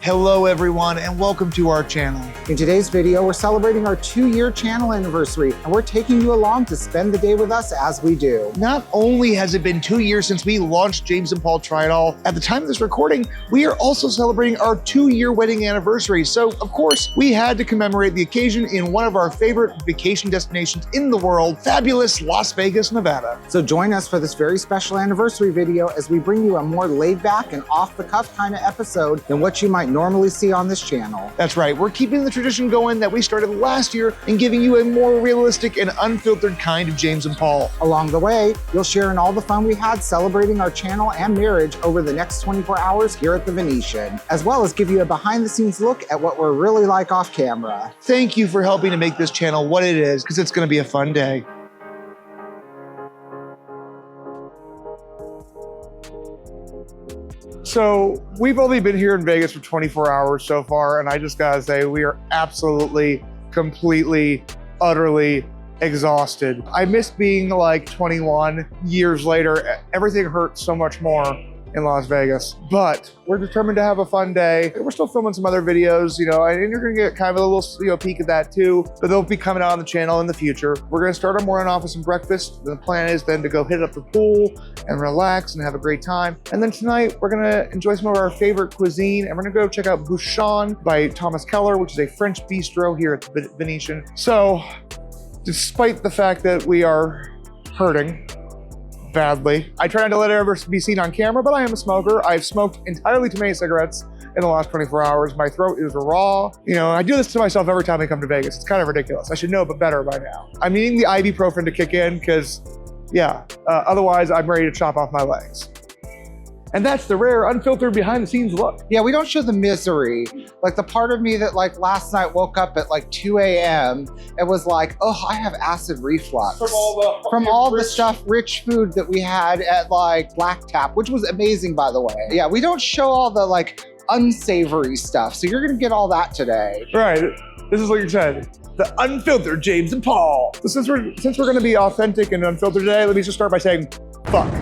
Hello everyone and welcome to our channel. In today's video, we're celebrating our 2-year channel anniversary and we're taking you along to spend the day with us as we do. Not only has it been 2 years since we launched James and Paul Try It All, at the time of this recording, we are also celebrating our 2-year wedding anniversary. So of course, we had to commemorate the occasion in one of our favorite vacation destinations in the world, fabulous Las Vegas, Nevada. So join us for this very special anniversary video as we bring you a more laid back and off the cuff kind of episode than what you might normally see on this channel. That's right, we're keeping the tradition going that we started last year and giving you a more realistic and unfiltered kind of James and Paul. Along the way, you'll share in all the fun we had celebrating our channel and marriage over the next 24 hours here at the Venetian, as well as give you a behind the scenes look at what we're really like off camera. Thank you for helping to make this channel what it is, because it's gonna be a fun day. So we've only been here in Vegas for 24 hours so far, and I just gotta say we are absolutely, completely, utterly exhausted. I miss being like 21 years later. Everything hurts so much more in Las Vegas, but we're determined to have a fun day. We're still filming some other videos, and you're gonna get kind of a little peek at that too, but they'll be coming out on the channel in the future. We're gonna start our morning off with some breakfast. The plan is then to go hit up the pool and relax and have a great time. And then tonight we're gonna enjoy some of our favorite cuisine, and we're gonna go check out Bouchon by Thomas Keller, which is a French bistro here at the Venetian. So despite the fact that we are hurting badly, I try not to let it ever be seen on camera, but I am a smoker. I've smoked entirely too many cigarettes in the last 24 hours. My throat is raw. I do this to myself every time I come to Vegas. It's kind of ridiculous. I should know, but better by now. I'm needing the ibuprofen to kick in because, otherwise I'm ready to chop off my legs. And that's the rare, unfiltered, behind-the-scenes look. Yeah, we don't show the misery. Like the part of me that last night woke up at 2 a.m. and was like, oh, I have acid reflux. From all the stuff, rich food that we had at Black Tap, which was amazing, by the way. Yeah, we don't show all the unsavory stuff. So you're gonna get all that today. Right, this is what you said. The unfiltered James and Paul. So since we're gonna be authentic and unfiltered today, let me just start by saying, fuck.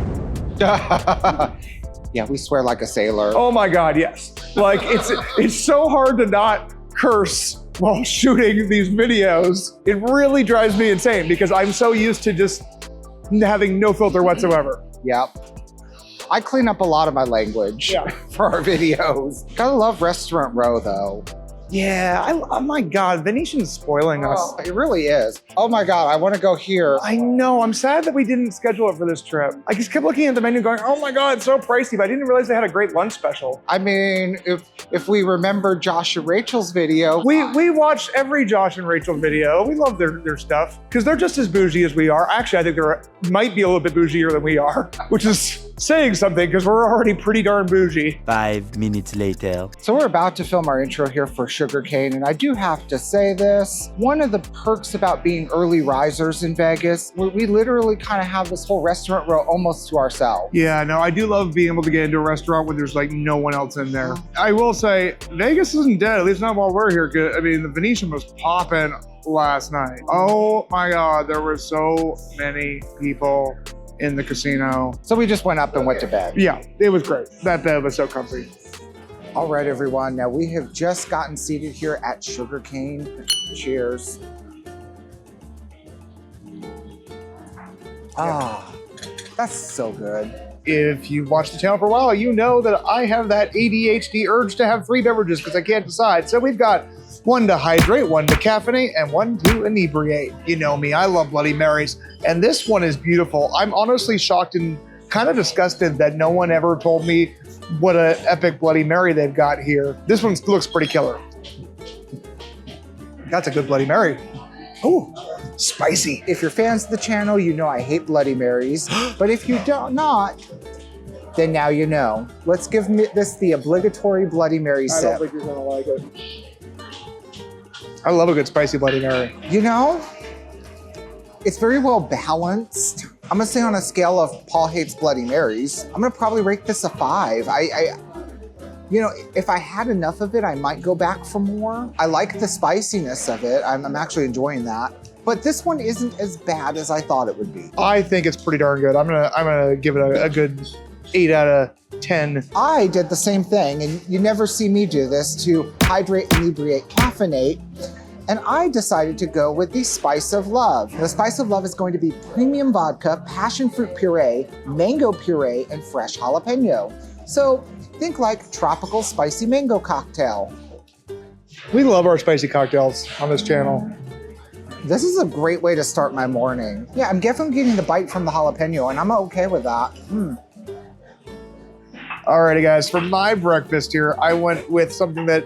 Yeah, we swear like a sailor. Oh my God, yes. It's so hard to not curse while shooting these videos. It really drives me insane because I'm so used to just having no filter whatsoever. Yep. I clean up a lot of my language for our videos. Gotta love Restaurant Row though. Yeah, oh my God, Venetian's spoiling us. It really is. Oh my God, I want to go here. I know, I'm sad that we didn't schedule it for this trip. I just kept looking at the menu going, oh my God, it's so pricey, but I didn't realize they had a great lunch special. I mean, if we remember Josh and Rachel's video. We watched every Josh and Rachel video. We love their stuff because they're just as bougie as we are. Actually, I think they might be a little bit bougier than we are, which is saying something because we're already pretty darn bougie. 5 minutes later. So we're about to film our intro here for Sugarcane, and I do have to say this. One of the perks about being early risers in Vegas, we literally kind of have this whole Restaurant Row almost to ourselves. Yeah, no, I do love being able to get into a restaurant when there's no one else in there. I will say, Vegas isn't dead, at least not while we're here. I mean, the Venetian was popping last night. Oh my God, there were so many people in the casino. So we just went up and went to bed. Yeah, it was great. That bed was so comfy. All right, everyone. Now we have just gotten seated here at Sugarcane. Cheers. Ah, that's so good. If you've watched the channel for a while, you know that I have that ADHD urge to have 3 beverages because I can't decide. So we've got 1 to hydrate, 1 to caffeinate, and 1 to inebriate. You know me, I love Bloody Marys. And this one is beautiful. I'm honestly shocked and kind of disgusted that no one ever told me what an epic Bloody Mary they've got here. This one looks pretty killer. That's a good Bloody Mary. Ooh, spicy. If you're fans of the channel, you know I hate Bloody Marys. But if you don't not, then now you know. Let's give this the obligatory Bloody Mary sip. I don't think you're gonna like it. I love a good spicy Bloody Mary. It's very well balanced. I'm gonna say on a scale of Paul hates Bloody Marys, I'm gonna probably rate this a 5. If I had enough of it, I might go back for more. I like the spiciness of it. I'm actually enjoying that. But this one isn't as bad as I thought it would be. I think it's pretty darn good. I'm gonna give it a good 8 out of 10. I did the same thing, and you never see me do this, to hydrate, inebriate, caffeinate. And I decided to go with the Spice of Love. The Spice of Love is going to be premium vodka, passion fruit puree, mango puree, and fresh jalapeno. So think like tropical spicy mango cocktail. We love our spicy cocktails on this channel. This is a great way to start my morning. Yeah, I'm definitely getting the bite from the jalapeno, and I'm okay with that. Alrighty guys, for my breakfast here, I went with something that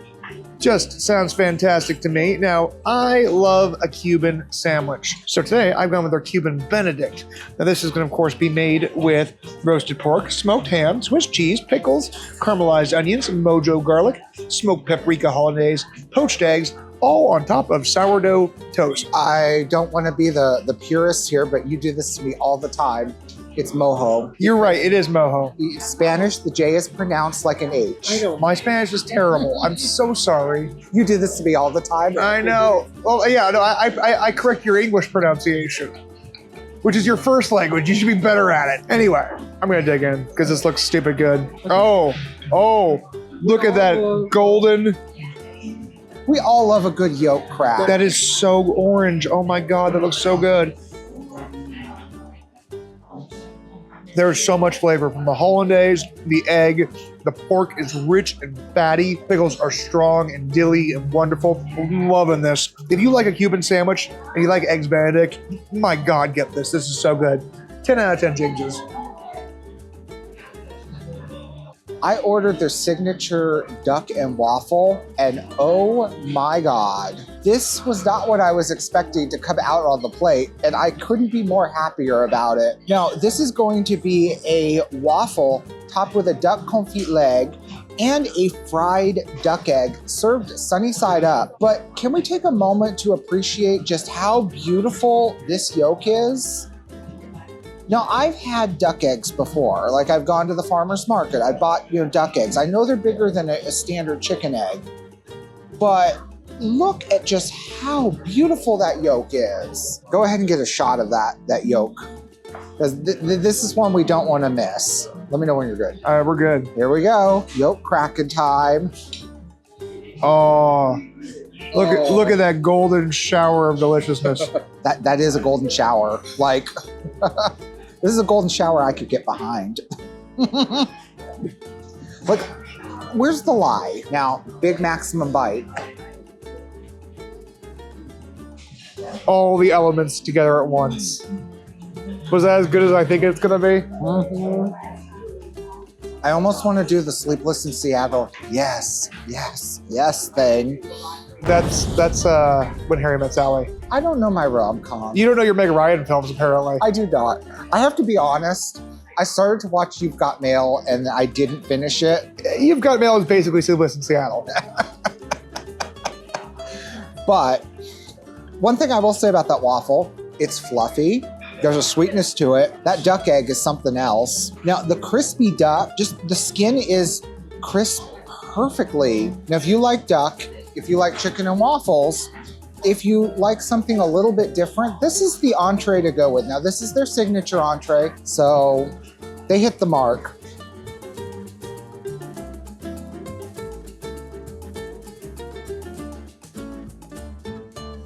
just sounds fantastic to me. Now, I love a Cuban sandwich. So today I've gone with our Cuban Benedict. Now this is gonna of course be made with roasted pork, smoked ham, Swiss cheese, pickles, caramelized onions, mojo garlic, smoked paprika hollandaise, poached eggs, all on top of sourdough toast. I don't want to be the purist here, but you do this to me all the time. It's mojo. You're right, it is mojo. In Spanish, the J is pronounced like an H. I know, my Spanish is terrible. I'm so sorry. You do this to me all the time. I know. Well, yeah, no, I correct your English pronunciation, which is your first language. You should be better at it. Anyway, I'm gonna dig in because this looks stupid good. Oh, look at that golden. We all love a good yolk crack. That is so orange. Oh my God, that looks so good. There's so much flavor from the hollandaise, the egg, the pork is rich and fatty. Pickles are strong and dilly and wonderful. I'm loving this. If you like a Cuban sandwich and you like Eggs Benedict, my God, get this. This is so good. 10 out of 10 changes. I ordered their signature duck and waffle, and oh my God. This was not what I was expecting to come out on the plate, and I couldn't be more happier about it. Now, this is going to be a waffle topped with a duck confit leg and a fried duck egg served sunny side up. But can we take a moment to appreciate just how beautiful this yolk is? Now, I've had duck eggs before. Like, I've gone to the farmer's market. I bought, duck eggs. I know they're bigger than a standard chicken egg. But look at just how beautiful that yolk is. Go ahead and get a shot of that yolk. Because this is one we don't want to miss. Let me know when you're good. All right, we're good. Here we go. Yolk cracking time. Oh, look at that golden shower of deliciousness. That is a golden shower. Like, this is a golden shower I could get behind. Look, where's the lie? Now, big maximum bite. All the elements together at once. Was that as good as I think it's gonna be? Mm-hmm. I almost want to do the Sleepless in Seattle. Yes thing. That's When Harry Met Sally. I don't know my rom-com. You don't know your Meg Ryan films, apparently. I do not. I have to be honest. I started to watch You've Got Mail and I didn't finish it. You've Got Mail is basically Sleepless in Seattle. But one thing I will say about that waffle, it's fluffy. There's a sweetness to it. That duck egg is something else. Now, the crispy duck, just the skin is crisp perfectly. Now, if you like duck, if you like chicken and waffles, if you like something a little bit different, this is the entree to go with. Now, this is their signature entree, so they hit the mark.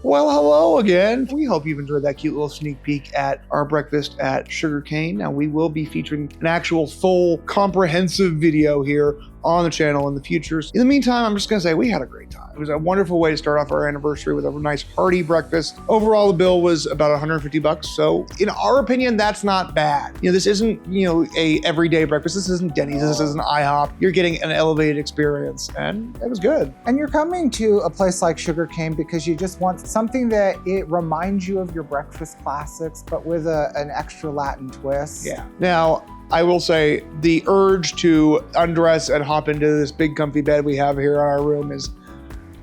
Well, hello again. We hope you've enjoyed that cute little sneak peek at our breakfast at Sugarcane. Now, we will be featuring an actual full comprehensive video here on the channel in the futures. In the meantime, I'm just gonna say we had a great time. It was a wonderful way to start off our anniversary with a nice hearty breakfast. Overall, the bill was about 150 bucks. So in our opinion, that's not bad. This isn't, a everyday breakfast. This isn't Denny's, this isn't IHOP. You're getting an elevated experience and it was good. And you're coming to a place like Sugarcane because you just want something that it reminds you of your breakfast classics, but with an extra Latin twist. Yeah. Now, I will say the urge to undress and hop into this big comfy bed we have here in our room is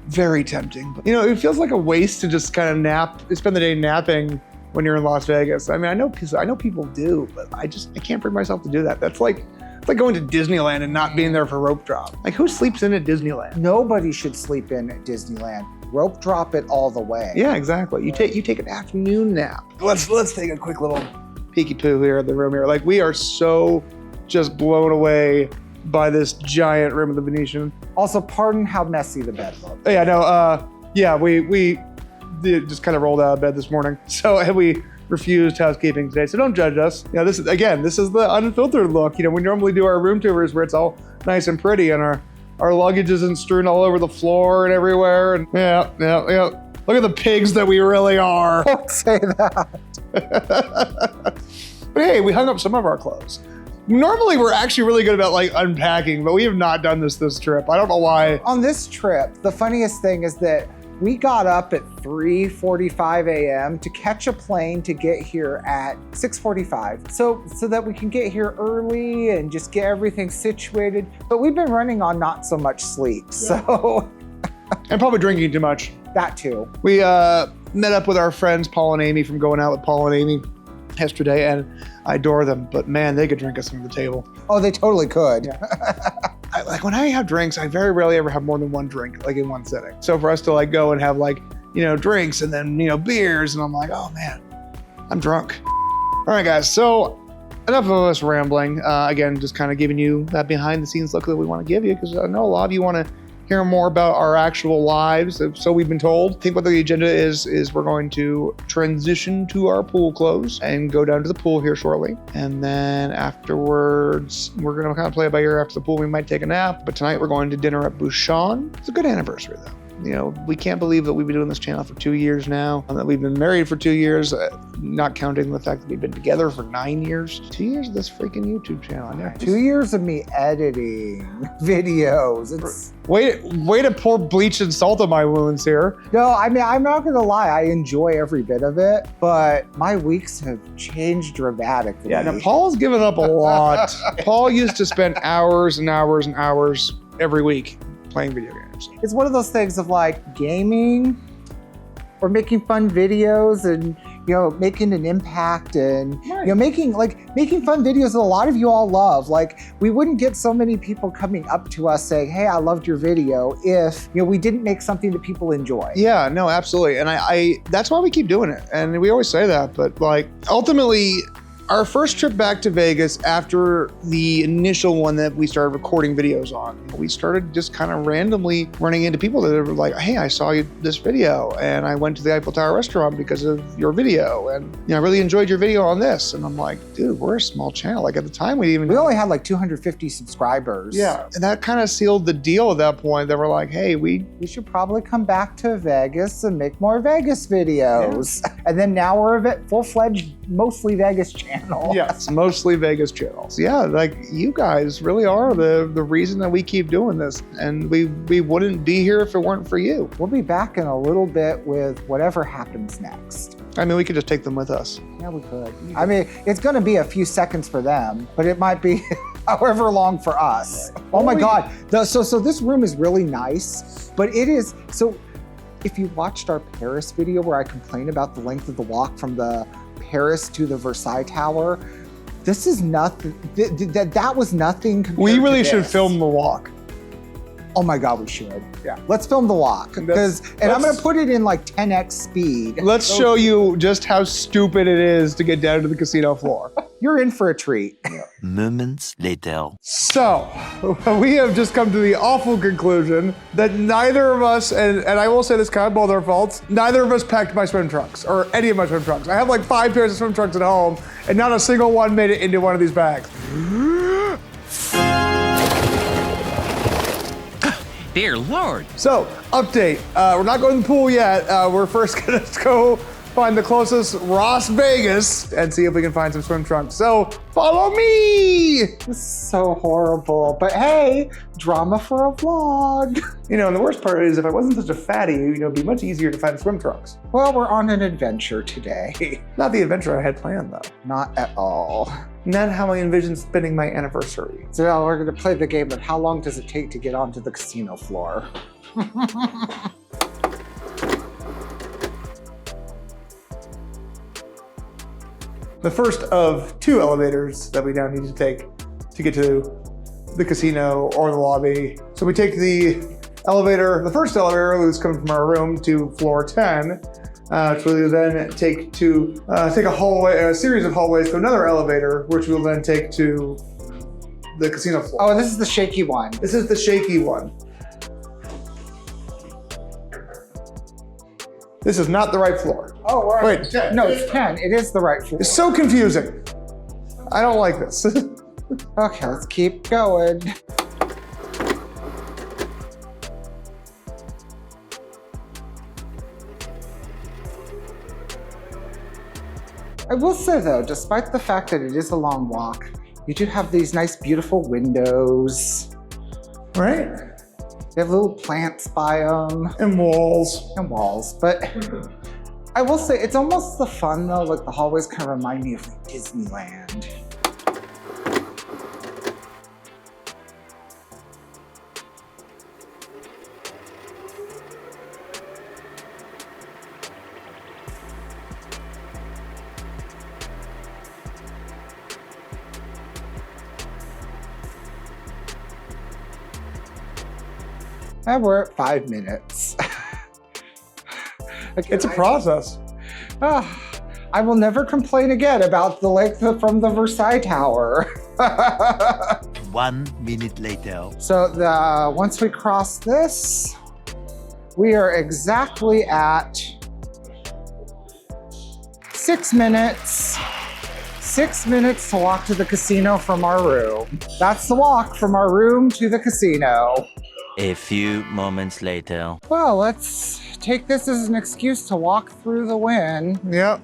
very tempting. But, it feels like a waste to just kind of nap, spend the day napping when you're in Las Vegas. I mean, I know people do, but I can't bring myself to do that. It's like going to Disneyland and not being there for rope drop. Like, who sleeps in at Disneyland? Nobody should sleep in at Disneyland. Rope drop it all the way. Yeah, exactly. You take an afternoon nap. Let's take a quick little peeky poo here in the room here. Like, we are so just blown away by this giant room of the Venetian. Also, pardon how messy the bed looked. Yeah, no, yeah, we just kind of rolled out of bed this morning. So we refused housekeeping today. So don't judge us. You know, this is the unfiltered look. You know, we normally do our room tours where it's all nice and pretty and our luggage isn't strewn all over the floor and everywhere. And yeah. Look at the pigs that we really are. Don't say that. But hey, we hung up some of our clothes. Normally, we're actually really good about like unpacking, but we have not done this trip. I don't know why. On this trip, the funniest thing is that we got up at 3:45 a.m. to catch a plane to get here at 6:45. So that we can get here early and just get everything situated. But we've been running on not so much sleep, so. And probably drinking too much. That too. We met up with our friends Paul and Amy from Going Out with Paul and Amy yesterday, and I adore them, but man, they could drink us under the table. Oh, they totally could. Yeah. Like when I have drinks, I very rarely ever have more than one drink, like in one sitting. So for us to like go and have like, you know, drinks and then, you know, beers, and I'm like, oh man, I'm drunk. All right, guys, so enough of us rambling. Again, just kind of giving you that behind the scenes look that we want to give you, because I know a lot of you want to hear more about our actual lives, so we've been told. I think what the agenda is we're going to transition to our pool clothes and go down to the pool here shortly. And then afterwards, we're gonna kind of play it by ear. After the pool, we might take a nap, but tonight we're going to dinner at Bouchon. It's a good anniversary though. You know, we can't believe that we've been doing this channel for 2 years now, and that we've been married for 2 years, not counting the fact that we've been together for 9 years. 2 years of this freaking YouTube channel. Yeah. 2 years of me editing videos. It's way to pour bleach and salt on my wounds here. No, I mean, I'm not gonna lie, I enjoy every bit of it, but my weeks have changed dramatically. Yeah, now Paul's given up a lot. Paul used to spend hours and hours and hours every week playing video games. It's one of those things of like gaming or making fun videos and, you know, making an impact and, you know, making fun videos that a lot of you all love. Like, we wouldn't get so many people coming up to us saying, hey, I loved your video, if, you know, we didn't make something that people enjoy. Yeah, no, absolutely. And I that's why we keep doing it. And we always say that, but like ultimately, our first trip back to Vegas after the initial one that we started recording videos on, we started just kind of randomly running into people that were like, hey, I saw this video and I went to the Eiffel Tower restaurant because of your video. And you know, I really enjoyed your video on this. And I'm like, dude, we're a small channel. Like at the time we only had like 250 subscribers. Yeah, and that kind of sealed the deal at that point. They were like, hey, we should probably come back to Vegas and make more Vegas videos. Yeah. And then now we're a full-fledged, mostly Vegas channel. Yes, mostly Vegas channels. Yeah, like you guys really are the reason that we keep doing this, and we wouldn't be here if it weren't for you. We'll be back in a little bit with whatever happens next. I mean, we could just take them with us. Yeah, we could. I mean, it's going to be a few seconds for them, but it might be however long for us. Right. Oh my God. So this room is really nice, but it is, so if you watched our Paris video where I complained about the length of the walk from the Paris to the Versailles Tower, this is nothing. That was nothing compared We really to should film the walk. Oh my God, we should. Yeah. Let's film the walk. And I'm gonna put it in like 10x speed. Let's show you just how stupid it is to get down to the casino floor. You're in for a treat. Moments later. So, we have just come to the awful conclusion that neither of us, and I will say this kind of both our faults, neither of us packed my swim trunks, or any of my swim trunks. I have like 5 pairs of swim trunks at home, and not a single one made it into one of these bags. Dear Lord. So, update. We're not going to the pool yet. We're first gonna go find the closest Las Vegas and see if we can find some swim trunks. So, follow me! This is so horrible, but hey, drama for a vlog. You know, and the worst part is if I wasn't such a fatty, you know, it'd be much easier to find swim trunks. Well, we're on an adventure today. Not the adventure I had planned, though. Not at all. Not how I envisioned spending my anniversary. So now we're gonna play the game of how long does it take to get onto the casino floor? The first of 2 elevators that we now need to take to get to the casino or the lobby. So we take the elevator, the first elevator that's coming from our room to floor 10, which we'll then take to a hallway, a series of hallways to another elevator, which we'll then take to the casino floor. Oh, this is the shaky one. This is the shaky one. This is not the right floor. Oh, right. Wait, 10. No, it's 10. It is the right floor. It's so confusing. I don't like this. Okay, let's keep going. I will say though, despite the fact that it is a long walk, you do have these nice, beautiful windows. Right? They have little plants by them. And walls. And walls, but I will say it's almost the fun though, like the hallways kind of remind me of like Disneyland. And we're at 5 minutes. Again, It's a process. I will never complain again about the length from the Versailles Tower. 1 minute later. So once we cross this, we are exactly at 6 minutes. 6 minutes to walk to the casino from our room. That's the walk from our room to the casino. A few moments later. Well, let's take this as an excuse to walk through the wind. Yep.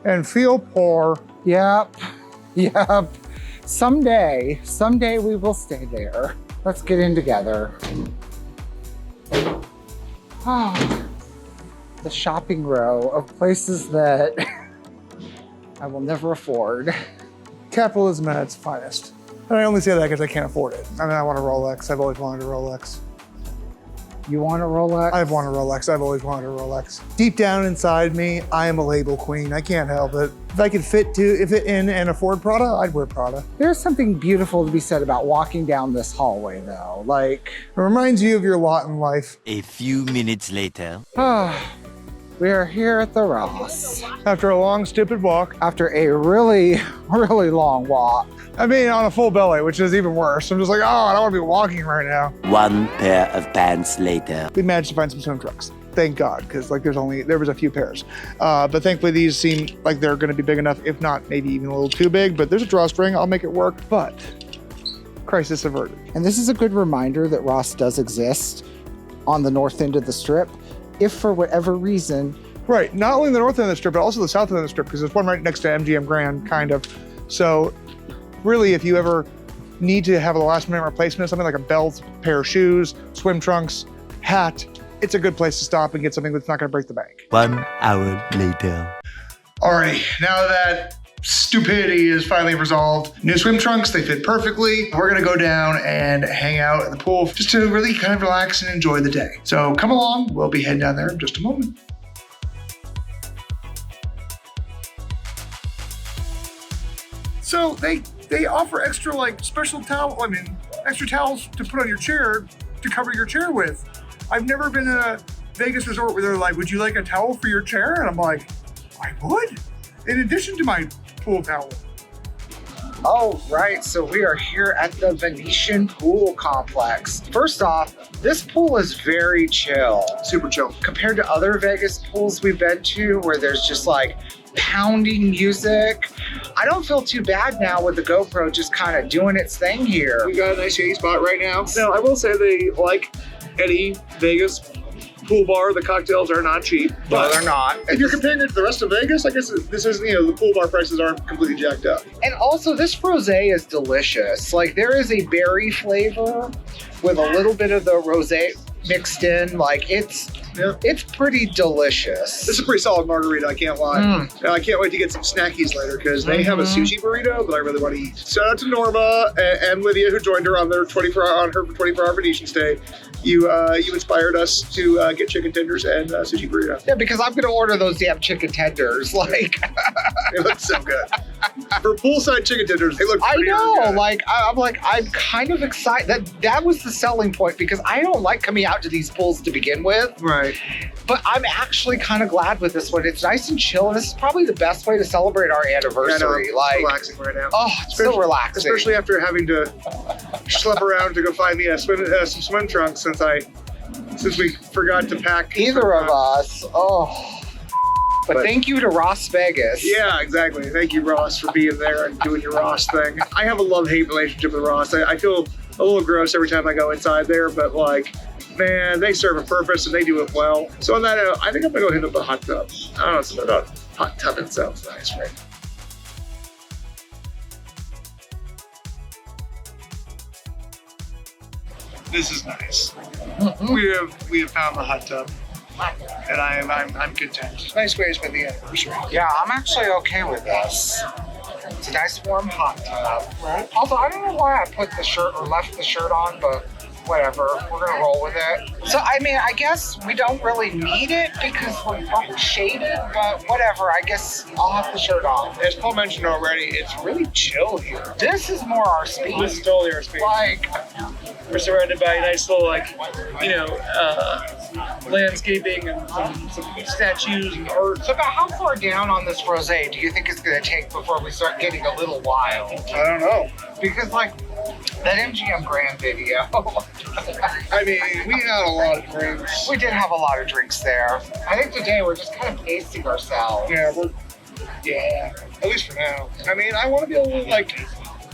And feel poor. Yep. Someday we will stay there. Let's get in together. Oh, the shopping row of places that I will never afford. Capitalism at its finest. And I only say that because I can't afford it. I mean, I want a Rolex. I've always wanted a Rolex. You want a Rolex? I've wanted a Rolex. I've always wanted a Rolex. Deep down inside me, I am a label queen. I can't help it. If I could fit in and afford Prada, I'd wear Prada. There's something beautiful to be said about walking down this hallway though. Like, It reminds you of your lot in life. A few minutes later. we are here at the Ross After a long, stupid walk. after a really, really long walk. I mean, on a full belly, which is even worse. I'm just like, oh, I don't want to be walking right now. 1 pair of pants later. We managed to find some swim trunks. Thank God, because like there was a few pairs. But thankfully these seem like they're gonna be big enough, if not maybe even a little too big, but there's a drawstring, I'll make it work, but crisis averted. And this is a good reminder that Ross does exist on the north end of the strip. If for whatever reason, Right, not only the north end of the strip, but also the south end of the strip, because there's one right next to MGM Grand, kind of. So really, if you ever need to have a last minute replacement, something like a belt, pair of shoes, swim trunks, hat, it's a good place to stop and get something that's not gonna break the bank. 1 hour later. Alrighty, now that stupidity is finally resolved, new swim trunks, they fit perfectly. We're gonna go down and hang out at the pool just to really kind of relax and enjoy the day. So come along, we'll be heading down there in just a moment. So they offer extra special extra towels to put on your chair to cover your chair with. I've never been in a Vegas resort where they're like, would you like a towel for your chair? And I'm like, I would, in addition to my pool towel. oh, right. So we are here at the Venetian pool complex. First off, this pool is very chill. Super chill. Compared to other Vegas pools we've been to where there's just like pounding music. I don't feel too bad now with the GoPro just kind of doing its thing here. We got a nice shady spot right now. Now, I will say they, like any Vegas pool bar, the cocktails are not cheap. No, But they're not. if you're comparing it to the rest of Vegas, I guess this is, the pool bar prices aren't completely jacked up. And also this rosé is delicious. Like there is a berry flavor with a little bit of the rosé mixed in. Like it's pretty delicious. This is a pretty solid margarita, I can't lie. And I can't wait to get some snackies later because they have a sushi burrito that I really want to eat. Shout out to Norma and Lydia who joined her on their 24-hour Venetian stay. you inspired us to get chicken tenders and sushi burrito. Yeah, because I'm gonna order those damn chicken tenders. Like, It looks so good. For poolside chicken tenders, they look I pretty know. good. Like, I'm kind of excited. That was the selling point because I don't like coming out to these pools to begin with. Right. But I'm actually kind of glad with this one. It's nice and chill, and this is probably the best way to celebrate our anniversary. Yeah, no, like, relaxing right now. oh, it's so relaxing. Especially after having to schlep around to go find me some swim trunks since we forgot to pack. Either of us. Oh. But thank you to Ross Vegas. Yeah, exactly. Thank you, Ross, for being there and doing your Ross thing. I have a love-hate relationship with Ross. I feel a little gross every time I go inside there, but like, man, they serve a purpose and they do it well. So on that note, I think I'm gonna go hit up the hot tub. I don't know, something about hot tubbing sounds nice, right? This is nice. We have found the hot tub, and I'm content. Nice way to spend the anniversary. Yeah, I'm actually okay with this. It's a nice warm hot tub. Right. Although I don't know why I put the shirt or left the shirt on, but whatever, we're gonna roll with it. So I mean, I guess we don't really need it because we're both shaded, but whatever, I guess I'll have the shirt on. As Paul mentioned already, it's really chill here. This is more our speed. This is totally our speed. Like, We're surrounded by nice little, like, you know, landscaping and some statues and art. so about how far down on this rosé do you think it's gonna take before we start getting a little wild? I don't know. Because like, that MGM Grand video, I mean, we had a lot of drinks. we did have a lot of drinks there. I think today we're just kind of pacing ourselves. Yeah, at least for now. I mean, I want to be able to, like,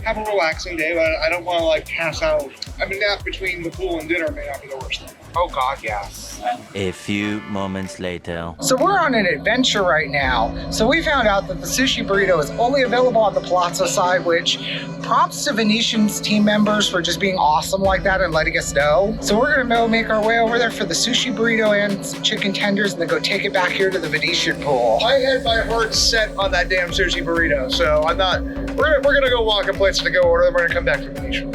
have a relaxing day, but I don't want to, like, pass out. I mean, nap between the pool and dinner may not be the worst thing. Oh God, yes. A few moments later. So we're on an adventure right now. So we found out that the sushi burrito is only available on the Palazzo side, which props to Venetian's team members for just being awesome like that and letting us know. So we're gonna go make our way over there for the sushi burrito and some chicken tenders and then go take it back here to the Venetian pool. I had my heart set on that damn sushi burrito, so I'm not. We're gonna go walk a place to go order, then we're gonna come back to Venetian.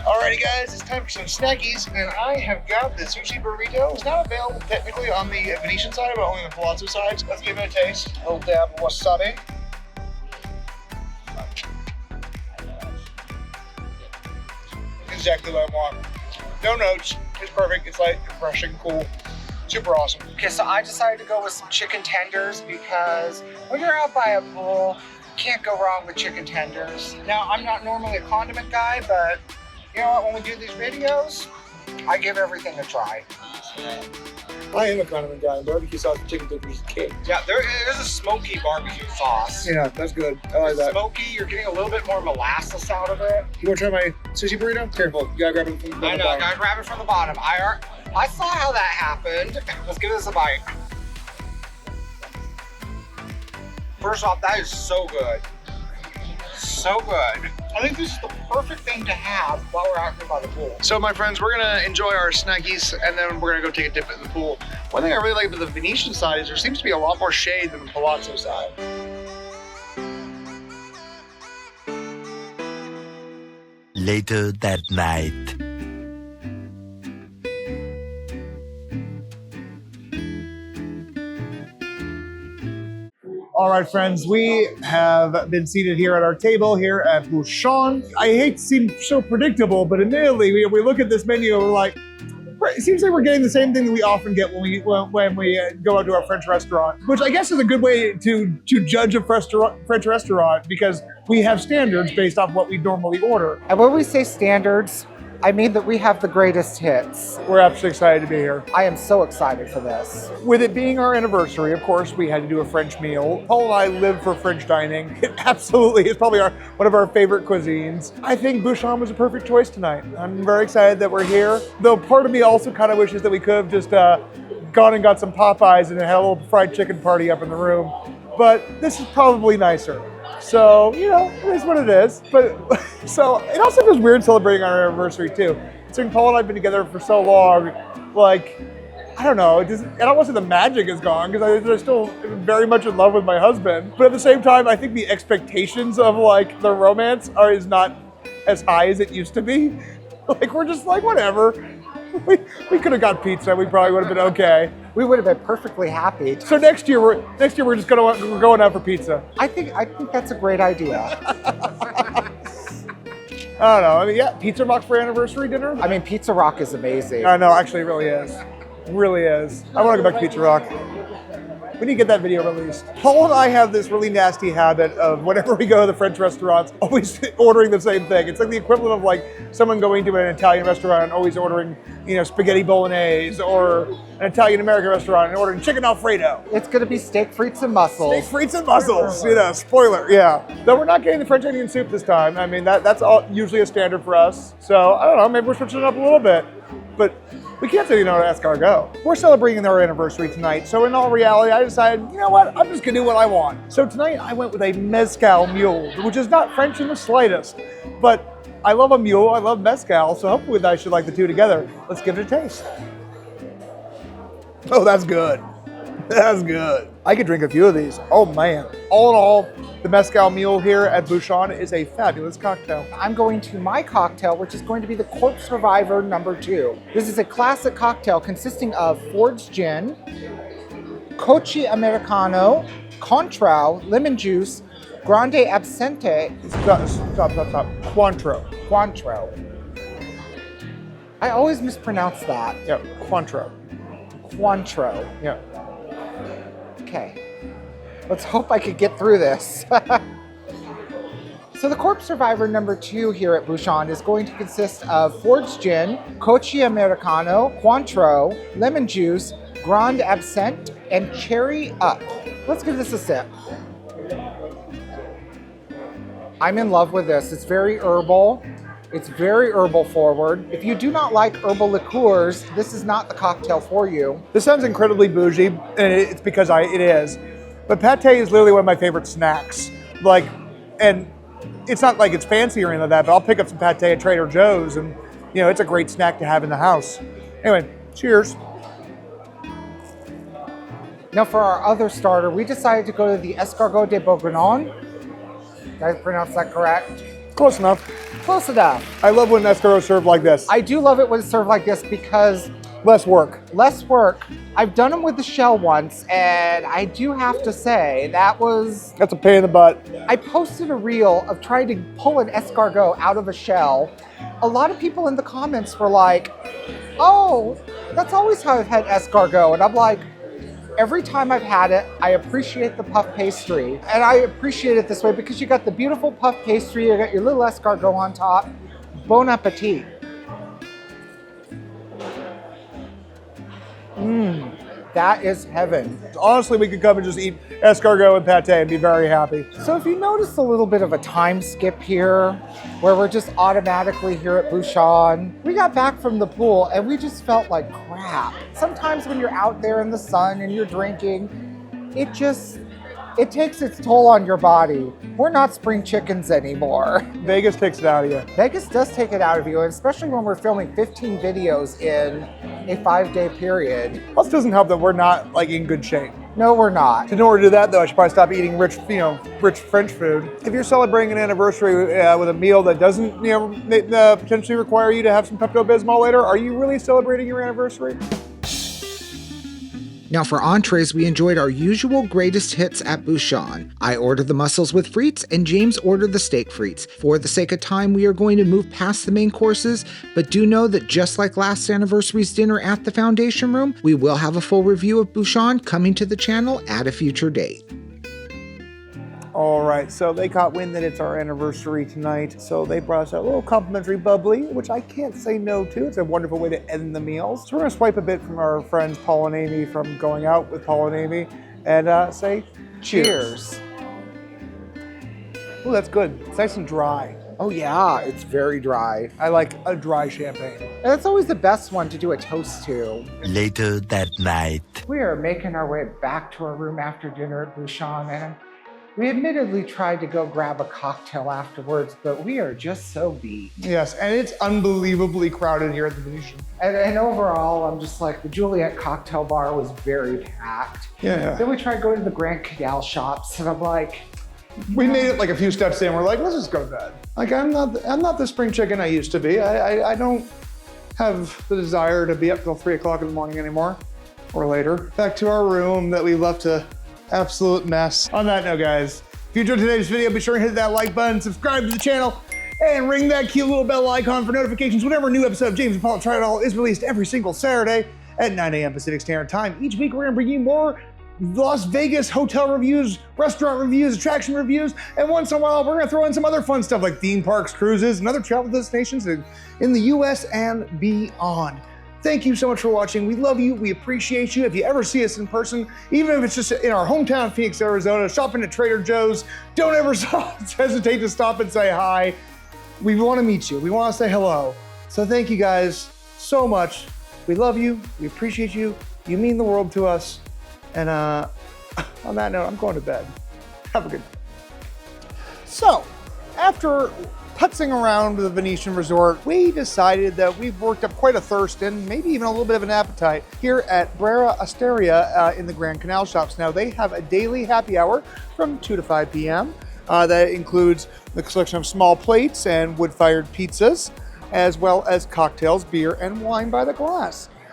Alrighty guys, it's time for some snackies, and I have got the sushi burrito. It's not available technically on the Venetian side, but only on the Palazzo side. So let's give it a taste. A little dab of wasabi. Exactly what I want. No notes. It's perfect. It's light, refreshing, cool. Super awesome. Okay, so I decided to go with some chicken tenders because when you're out by a pool, you can't go wrong with chicken tenders. Now, I'm not normally a condiment guy, but you know what, when we do these videos, I give everything a try. I am a condiment guy. Barbecue sauce and chicken tenders is king. Yeah, there is a smoky barbecue sauce. Yeah, that's good. I like that. Smoky, you're getting a little bit more molasses out of it. You want to try my sushi burrito? Careful, you gotta grab it from the I know, bottom. gotta grab it from the bottom. I saw how that happened. Let's give this a bite. First off, that is so good. So good. I think this is the perfect thing to have while we're out here by the pool. So my friends, we're gonna enjoy our snackies and then we're gonna go take a dip in the pool. One thing I really like about the Venetian side is there seems to be a lot more shade than the Palazzo side. Later that night. All right, friends, we have been seated here at our table here at Bouchon. I hate to seem so predictable, but admittedly, we look at this menu and we're like, it seems like we're getting the same thing that we often get when we go out to our French restaurant, which I guess is a good way to judge a French restaurant because we have standards based off what we normally order. And when we say standards, I mean that we have the greatest hits. We're absolutely excited to be here. I am so excited for this. With it being our anniversary, of course, we had to do a French meal. Paul and I live for French dining. It absolutely is probably one of our favorite cuisines. I think Bouchon was a perfect choice tonight. I'm very excited that we're here. Though part of me also kind of wishes that we could have just gone and got some Popeyes and had a little fried chicken party up in the room. But this is probably nicer. So, you know, it is what it is. But so it also feels weird celebrating our anniversary too. So Paul and I have been together for so long, like, I don't know, I don't want to say the magic is gone because I'm still very much in love with my husband. But at the same time, I think the expectations of like the romance is not as high as it used to be. Like, we're just like, whatever. We could have got pizza. We probably would have been okay. We would have been perfectly happy. So next year we're just we're going out for pizza. I think that's a great idea. I don't know. I mean, yeah, Pizza Rock for anniversary dinner. I mean, Pizza Rock is amazing. I know, actually, it really is. It really is. I want to go back to Pizza Rock. We need to get that video released. Paul and I have this really nasty habit of whenever we go to the French restaurants, always ordering the same thing. It's like the equivalent of like someone going to an Italian restaurant and always ordering, you know, spaghetti bolognese, or an Italian-American restaurant and ordering chicken Alfredo. It's going to be steak frites and mussels. Steak frites and mussels, you know, spoiler, yeah. Though we're not getting the French onion soup this time. I mean, that's all usually a standard for us. So, I don't know, maybe we're switching it up a little bit. But we can't say no to escargot. We're celebrating our anniversary tonight, so in all reality, I decided, you know what, I'm just gonna do what I want. So tonight, I went with a mezcal mule, which is not French in the slightest, but I love a mule, I love mezcal, so hopefully I should like the two together. Let's give it a taste. Oh, that's good. That's good. I could drink a few of these. Oh man. All in all, the mezcal mule here at Bouchon is a fabulous cocktail. I'm going to my cocktail, which is going to be the Corpse Survivor #2. This is a classic cocktail consisting of forged gin, cochi americano, contrao, lemon juice, grande absente. Stop. Cointreau. Cointreau. I always mispronounce that. Yeah, Cointreau. Cointreau. Yeah. Okay, let's hope I could get through this. So the Corpse Survivor #2 here at Bouchon is going to consist of forged gin, cochi americano, Cointreau, lemon juice, grande absente, and cherry up. Let's give this a sip. I'm in love with this. It's very herbal. It's very herbal forward. If you do not like herbal liqueurs, this is not the cocktail for you. This sounds incredibly bougie, and it's because it is. But pate is literally one of my favorite snacks. Like, and it's not like it's fancy or anything like that, but I'll pick up some pate at Trader Joe's, and you know, it's a great snack to have in the house. Anyway, cheers. Now for our other starter, we decided to go to the escargot de Bourgogne. Did I pronounce that correct? Close enough. Close enough. I love when escargot is served like this. I do love it when it's served like this because Less work. less work. I've done them with the shell once, and I do have to say That's a pain in the butt. I posted a reel of trying to pull an escargot out of a shell. A lot of people in the comments were like, oh, that's always how I've had escargot. And I'm like, every time I've had it, I appreciate the puff pastry. And I appreciate it this way because you got the beautiful puff pastry, you got your little escargot on top. Bon appetit. That is heaven. Honestly, we could come and just eat escargot and pate and be very happy. So if you notice a little bit of a time skip here, where we're just automatically here at Bouchon, we got back from the pool and we just felt like crap. Sometimes when you're out there in the sun and you're drinking, it takes its toll on your body. We're not spring chickens anymore. Vegas takes it out of you. Vegas does take it out of you, and especially when we're filming 15 videos in a 5-day period. Plus, it doesn't help that we're not like in good shape. No, we're not. In order to do that, though, I should probably stop eating rich French food. If you're celebrating an anniversary with a meal that doesn't, potentially require you to have some Pepto-Bismol later, are you really celebrating your anniversary? Now for entrees, we enjoyed our usual greatest hits at Bouchon. I ordered the mussels with frites and James ordered the steak frites. For the sake of time, we are going to move past the main courses, but do know that just like last anniversary's dinner at the Foundation Room, we will have a full review of Bouchon coming to the channel at a future date. All right, so they caught wind that it's our anniversary tonight, so they brought us a little complimentary bubbly, which I can't say no to. It's a wonderful way to end the meals. So we're gonna swipe a bit from our friends Paul and Amy from going out with Paul and Amy and say cheers. Oh, that's good. It's nice and dry. Oh yeah, it's very dry. I like a dry champagne. And it's always the best one to do a toast to. Later that night. We are making our way back to our room after dinner at Bouchon, and We admittedly tried to go grab a cocktail afterwards, but we are just so beat. Yes, and it's unbelievably crowded here at the Venetian. And overall, I'm just like, the Juliet cocktail bar was very packed. Yeah. Then we tried going to the Grand Canal shops, and I'm like, We made it like a few steps in. We're like, let's just go to bed. Like, I'm not the spring chicken I used to be. I don't have the desire to be up till 3 o'clock in the morning anymore or later. Back to our room that we left a absolute mess. On that note, guys, if you enjoyed today's video, be sure to hit that like button, subscribe to the channel, and ring that cute little bell icon for notifications whenever a new episode of James and Paula Try It All is released every single Saturday at 9 a.m. Pacific Standard Time. Each week, we're gonna bring you more Las Vegas hotel reviews, restaurant reviews, attraction reviews, and once in a while, we're gonna throw in some other fun stuff like theme parks, cruises, and other travel destinations in the US and beyond. Thank you so much for watching. We love you, we appreciate you. If you ever see us in person, even if it's just in our hometown, Phoenix, Arizona, shopping at Trader Joe's, don't ever hesitate to stop and say hi. We wanna meet you, we wanna say hello. So thank you guys so much. We love you, we appreciate you, you mean the world to us. And on that note, I'm going to bed. Have a good day. So, after putzing around the Venetian resort, we decided that we've worked up quite a thirst and maybe even a little bit of an appetite here at Brera Osteria in the Grand Canal Shops. Now, they have a daily happy hour from 2 to 5 p.m. That includes the selection of small plates and wood-fired pizzas, as well as cocktails, beer, and wine by the glass.